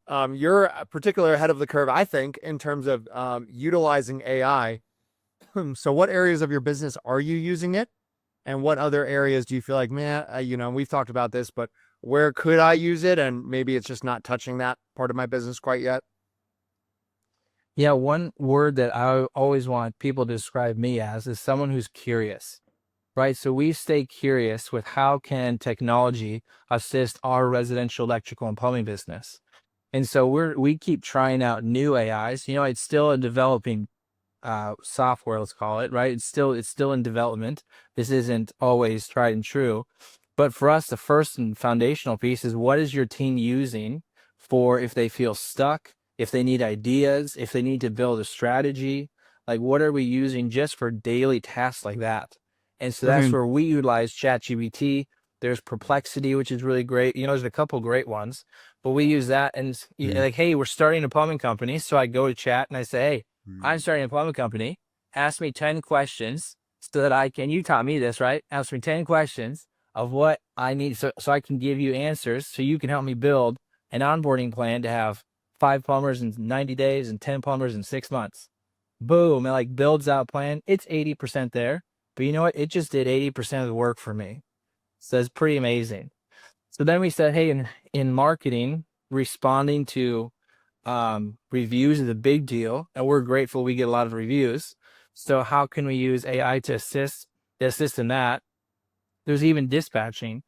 You're a particular ahead of the curve, I think, in terms of utilizing AI. So what areas of your business are you using it? And what other areas do you feel like, man, we've talked about this, but where could I use it? And maybe it's just not touching that part of my business quite yet. Yeah, one word that I always want people to describe me as is someone who's curious, right? So we stay curious with how can technology assist our residential electrical and plumbing business. And so we keep trying out new AIs. It's still a developing software, let's call it, right? It's still in development. This isn't always tried and true. But for us, the first and foundational piece is, what is your team using for if they feel stuck, if they need ideas, if they need to build a strategy? Like, what are we using just for daily tasks like that? And so that's Mhm. where we utilize ChatGPT. There's Perplexity, which is really great. There's a couple great ones, but we use that. And Mm. like, hey, we're starting a plumbing company. So I go to chat and I say, hey, I'm Mm. starting a plumbing company. Ask me 10 questions so that you taught me this, right? Ask me 10 questions of what I need so I can give you answers so you can help me build an onboarding plan to have 5 plumbers in 90 days and 10 plumbers in 6 months. Boom. It like builds out a plan. It's 80% there, but you know what? It just did 80% of the work for me. So it's pretty amazing. So then we said, hey, in marketing, responding to reviews is a big deal, and we're grateful we get a lot of reviews. So how can we use AI to assist in that? There's even dispatching.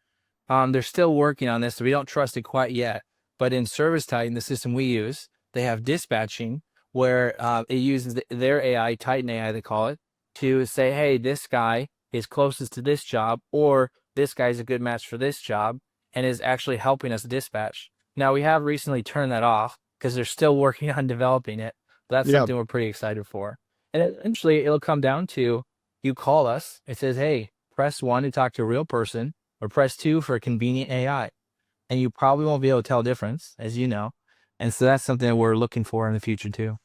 They're still working on this, so we don't trust it quite yet. But in Service Titan, the system we use, they have dispatching where it uses their AI, Titan AI, they call it, to say, hey, this guy is closest to this job, or this guy's a good match for this job, and is actually helping us dispatch. Now, we have recently turned that off because they're still working on developing it. But that's Yeah. something we're pretty excited for. And eventually, it'll come down to, you call us, it says, hey, press 1 to talk to a real person, or press 2 for a convenient AI. And you probably won't be able to tell a difference, as you know. And so that's something that we're looking for in the future too.